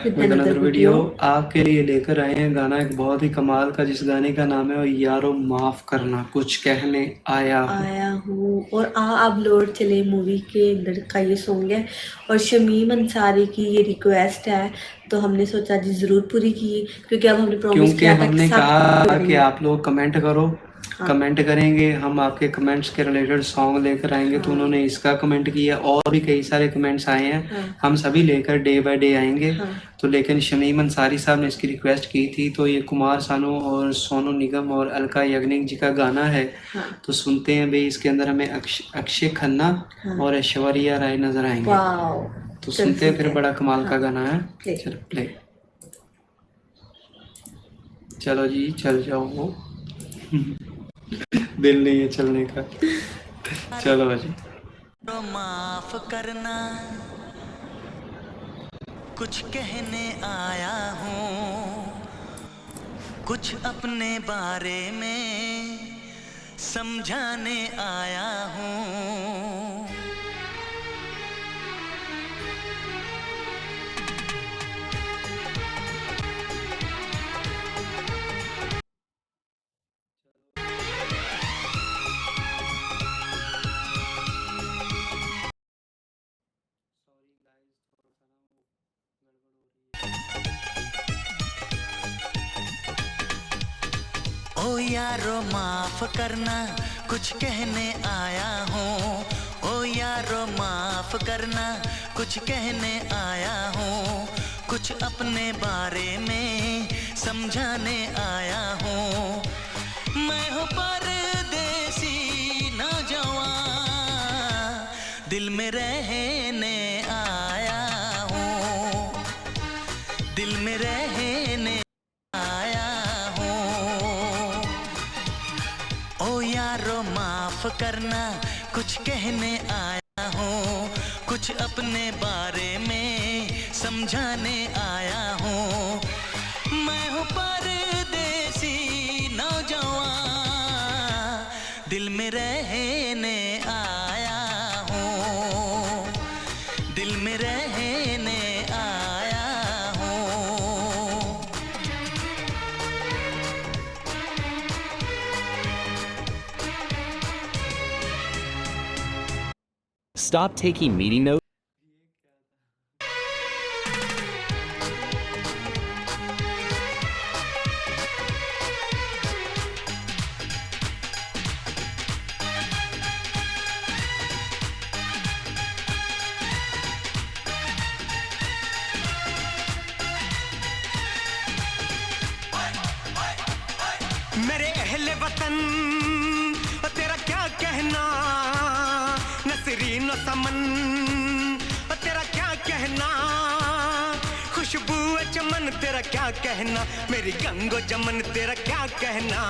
With another video आपके लिए लेकर आए हैं गाना एक बहुत ही कमाल का, जिस गाने का नाम है यारो माफ करना, कुछ कहने आया हूँ। और अब लौट चले मूवी के अंदर का ये सॉन्ग है और शमीम अंसारी की ये रिक्वेस्ट है, तो हमने सोचा जी ज़रूर पूरी की, क्योंकि अब हमने प्रॉमिस क्योंकि किया था हमने सब कहा कि करेंगे। आप लोग कमेंट करो। हाँ। कमेंट करेंगे, हम आपके कमेंट्स के रिलेटेड सॉन्ग लेकर आएंगे। तो उन्होंने इसका कमेंट किया और भी कई सारे कमेंट्स आए हैं। हम सभी लेकर डे बाय डे आएंगे। तो लेकिन शमीम अंसारी साहब ने इसकी रिक्वेस्ट की थी, तो ये कुमार सानू और सोनू निगम और अलका याग्निक जी का गाना है। तो सुनते हैं भाई, इसके अंदर हमें अक्षय खन्ना और ऐश्वर्या राय नजर आएंगे। तो सुनते हैं फिर, बड़ा कमाल का गाना है। चलो प्ले। चलो जी, चल जाओ वो दिल नहीं है चलने का। चलो जी। माफ करना, कुछ कहने आया हूँ, कुछ अपने बारे में समझाने आया हूँ। ओ यारो माफ करना, कुछ कहने आया हूँ। ओ यारो माफ करना, कुछ कहने आया हूँ, कुछ अपने बारे में समझाने आया हूँ। मैं हूँ परदेसी नौजवान, दिल में रहने आया हूँ, दिल में रहने आया हूँ। ओ यारो माफ करना, कुछ कहने आया हूँ, कुछ अपने बारे में समझाने आया हूँ। मैं हूँ परदेसी नौजवान, दिल में रहने आया हूँ, दिल में रहने आया हूँ। Stop taking meeting notes. मेरे अहले वतन तेरा क्या कहना, नसरीन समन तेरा क्या कहना, खुशबू चमन तेरा क्या कहना, मेरी गंगो जमन तेरा क्या कहना।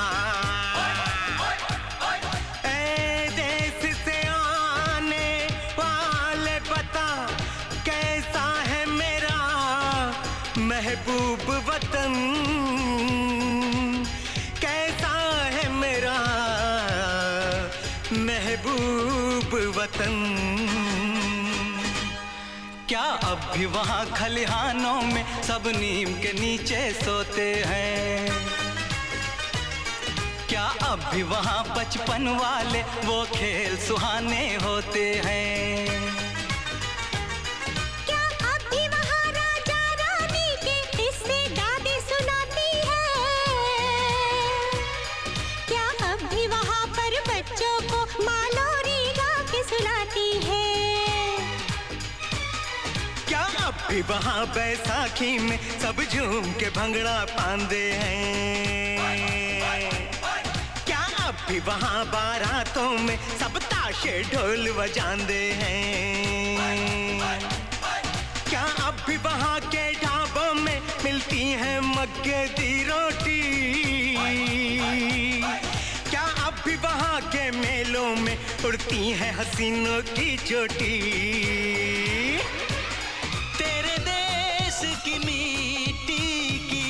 ए देश से आने वाले बता, कैसा है मेरा महबूब वतन, महबूब वतन। क्या अब भी वहाँ खलिहानों में सब नीम के नीचे सोते हैं? क्या अब भी वहाँ बचपन वाले वो खेल सुहाने होते हैं? क्या अब भी वहाँ राजा रानी के किस्से दादी सुनाती है? क्या अब भी वहाँ पर बच्चों को माँ लोरी गा के सुनाती है? क्या अब भी वहाँ बैसाखी में सब झूम के भंगड़ा पांदे हैं? क्या अब भी वहाँ बारातों में सब ताशे ढोल बजांदे हैं? क्या अब भी वहाँ के ढाबों में मिलती है मक्के दी रोटी? क्या अब भी वहाँ के मेलों में उड़ती है हसीनों की चोटी? तेरे देश की मिट्टी की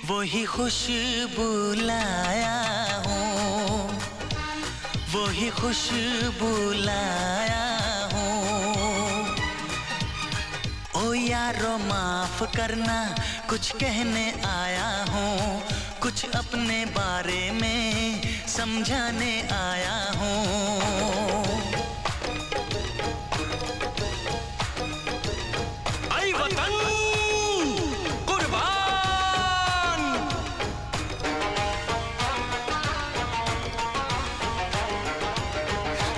वही खुशबू लाया हूँ, वही खुशबू लाया हूँ। ओ यारो माफ करना, कुछ कहने आया हूँ, कुछ अपने बारे में समझाने आया हूँ। ऐ वतन कुर्बान।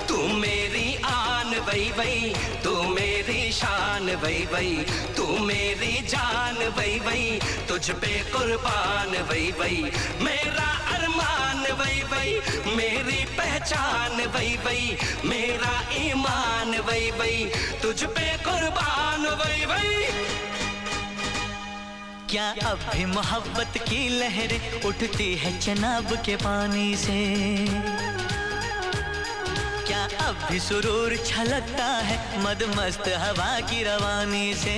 तू मेरी आन वही वही, तू मेरी शान वही वही, तू मेरी जान वही वही, तुझ पे कुर्बान वही वही, मेरा अरमान वही वही, मेरी पहचान वही वही, मेरा ईमान वही वही, तुझ पे कुर्बान वही वही। क्या अब भी मोहब्बत की लहरें उठती है चनाब के पानी से? क्या अब भी सुरूर छलकता है मदमस्त हवा की रवानी से?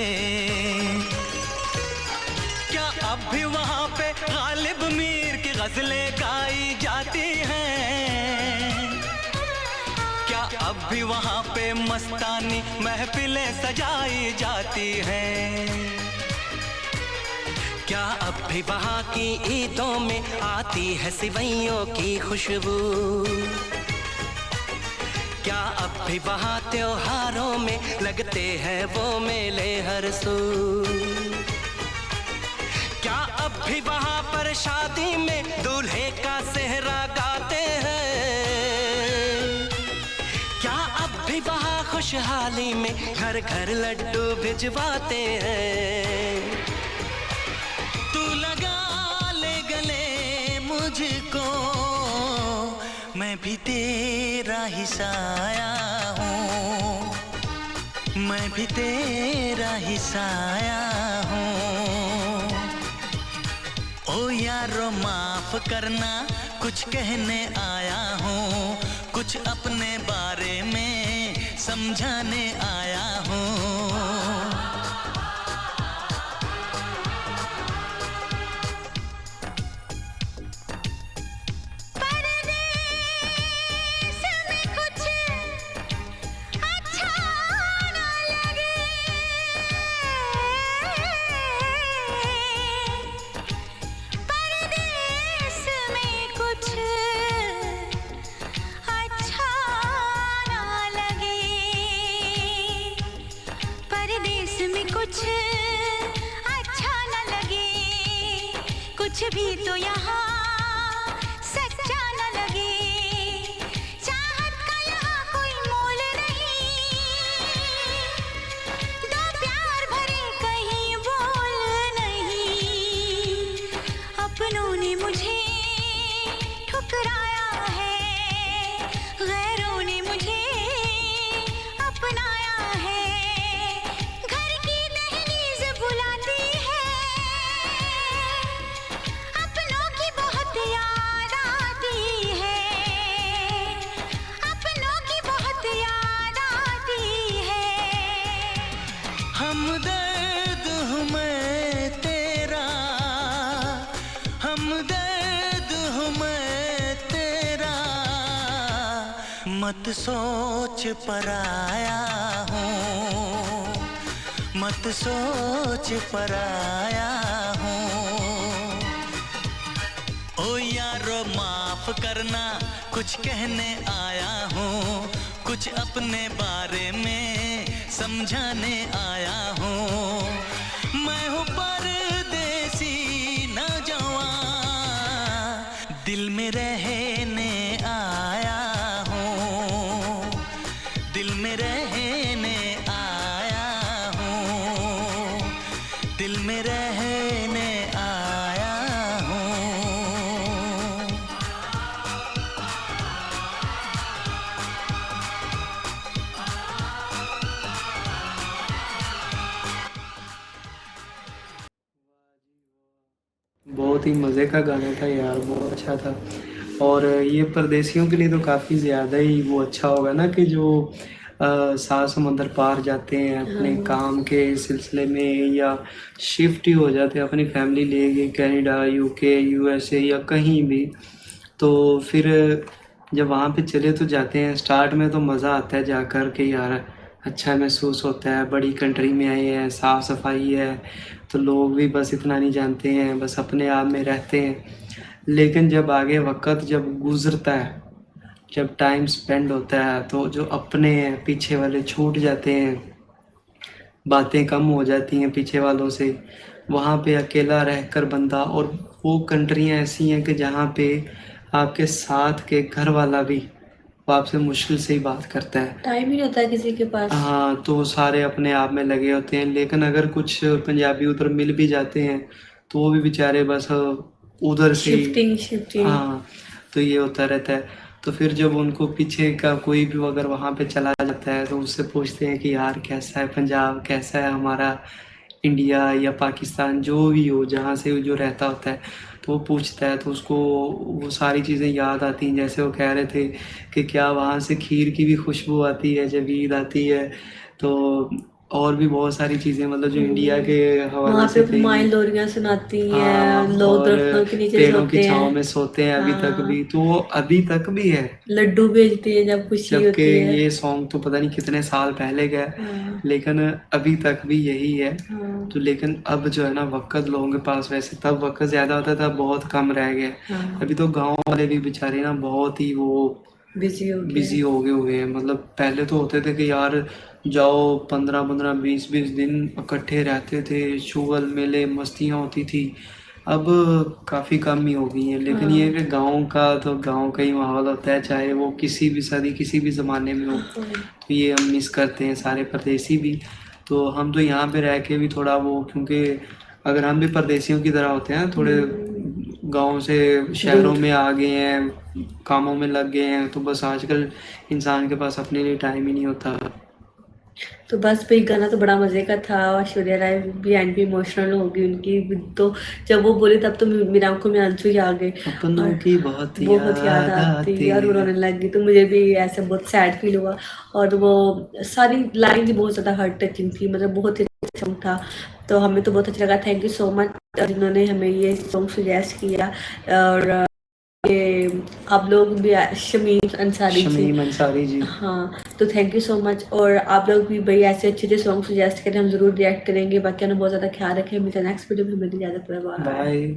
क्या अब भी वहाँ पे गालिब मीर की गजलें गाई जाती हैं? क्या अब भी वहाँ पे मस्तानी महफिलें सजाई जाती हैं? क्या अब भी वहाँ की ईदों में आती है सिवैयों की खुशबू? क्या अब भी वहाँ त्योहारों में लगते हैं वो मेले हर सू? क्या अब भी वहाँ पर शादी में दूल्हे का सेहरा गाते हैं? क्या अब भी वहाँ खुशहाली में घर घर लड्डू भिजवाते हैं? तू लगा ले गले मुझको, मैं भी तेरा ही साया हूँ, मैं भी तेरा ही साया हूँ। ओ यारो माफ करना, कुछ कहने आया हूँ, कुछ अपने बारे में समझाने आया हूँ। कुछ अच्छा न लगे, कुछ भी तो यहाँ सच्चा न लगे, चाहत का यहाँ कोई मोल नहीं, दो प्यार भरे कहीं बोल नहीं, अपनों ने मुझे ठुकराया है, गैरों ने मुझे अपनाया है, अपनों की बहुत याद आती है, अपनों की बहुत याद आती है। हमदर्द हूँ मैं तेरा, हमदर्द हूँ मैं तेरा, मत सोच पराया हूँ, मत सोच पराया हूँ। ओ यारो माफ करना, कुछ कहने आया हूँ, कुछ अपने बारे में समझाने आया हूँ। मैं हूँ परदेसी नौजवान, दिल में रहने आया हूँ, दिल में रहने आया हूँ, दिल में रहने आया हूँ। बहुत ही मज़े का गाना था यार, बहुत अच्छा था। और ये परदेसियों के लिए तो काफ़ी ज़्यादा ही वो अच्छा होगा ना कि जो सात समंदर पार जाते हैं अपने काम के सिलसिले में, या शिफ्ट ही हो जाते हैं अपनी फैमिली लेके कनाडा, यूके, यूएसए या कहीं भी। तो फिर जब वहाँ पे चले तो जाते हैं, स्टार्ट में तो मज़ा आता है जाकर के यार अच्छा महसूस होता है। बड़ी कंट्री में आए हैं, साफ़ सफाई है, तो लोग भी बस इतना नहीं जानते हैं, बस अपने आप में रहते हैं। लेकिन जब आगे वक़्त जब गुज़रता है, जब टाइम स्पेंड होता है, तो जो अपने हैं पीछे वाले छूट जाते हैं, बातें कम हो जाती हैं पीछे वालों से। वहाँ पे अकेला रहकर बंदा, और वो कंट्रियाँ ऐसी हैं कि जहाँ पे आपके साथ के घर वाला भी वो आपसे मुश्किल से ही बात करता है। टाइम ही नहीं होता है किसी के पास। हाँ, तो वो सारे अपने आप में लगे होते हैं। लेकिन अगर कुछ पंजाबी उधर मिल भी जाते हैं, तो वो भी बेचारे बस उधर से ही। शिफ्टिंग। हाँ, तो ये होता रहता है। तो फिर जब उनको पीछे का कोई भी अगर वहाँ पे चला जाता है, तो उससे पूछते हैं कि यार कैसा है पंजाब, कैसा है हमारा इंडिया या पाकिस्तान, जो भी हो जहाँ से जो रहता होता है, तो वो पूछता है, तो उसको वो सारी चीज़ें याद आती हैं। जैसे वो कह रहे थे कि क्या वहाँ से खीर की भी खुशबू आती है जब ईद आती है। तो और भी बहुत सारी चीज़ें मतलब जो इंडिया के हवाले वहाँ से पे कही। माएँ लोरियाँ सुनाती हाँ, हैं, लोग और दरख्तों के नीचे पेड़ों की सोते छाँव हैं, में सोते हैं अभी तक हाँ। भी, तो वो अभी तक भी है। लड्डू भेजते हैं जब खुशी जबकि होती है। ये सॉन्ग तो पता नहीं कितने साल पहले का है, हाँ, लेकिन अभी तक भी यही है। हाँ, तो लेकिन अब जो है ना वक़्त लोगों के पास, वैसे तब वक़्त ज़्यादा होता था, बहुत कम रह गया है। हाँ, अभी तो गाँव वाले भी बेचारे ना बहुत ही वो बिजी हो गए। बिज़ी हो गए हुए हैं। मतलब पहले तो होते थे कि यार जाओ 15-15, 20-20 दिन इकट्ठे रहते थे, शुगल मेले, मस्तियाँ होती थी। अब काफ़ी कम ही हो गई हैं। लेकिन ये है हाँ, कि गाँव का तो गाँव का ही माहौल होता है, चाहे वो किसी भी सदी, किसी भी ज़माने में हो। तो ये हम मिस करते हैं सारे परदेसी भी। तो हम तो यहाँ पे रह के भी थोड़ा वो, क्योंकि अगर हम भी परदेसियों की तरह होते हैं, थोड़े गाँव से शहरों दूर। में आ गए हैं, कामों में लग गए हैं, तो बस आजकल इंसान के पास अपने लिए टाइम ही नहीं होता। तो बस भाई गाना तो बड़ा मजे का था। ऐश्वर्या राय भी एंड भी इमोशनल हो गई उनकी तो, जब वो बोली तब तो मेरी आंखों में आंसू ही आ गए अपनों और की बहुत बहुत याद याद आती आती और वो है। रोने लग गई। तो मुझे भी ऐसा बहुत सैड फील हुआ और वो सारी लाइन भी बहुत ज़्यादा हार्ट टचिंग थी, मतलब बहुत ही अच्छा song था। तो हमें तो बहुत अच्छा लगा। थैंक यू सो मच जिन्होंने हमें ये सॉन्ग सजेस्ट किया। और ये आप लोग भी शमीम अंसारी जी। शमीम अंसारी जी। हाँ, तो थैंक यू सो मच। और आप लोग भी भाई ऐसे अच्छे अच्छे सॉन्ग सजेस्ट करें, हम जरूर रिएक्ट करेंगे। बाकी ना बहुत ज़्यादा ख्याल रखें। मिलते हैं नेक्स्ट वीडियो में। हमें इजाज़त। बाय। बाय।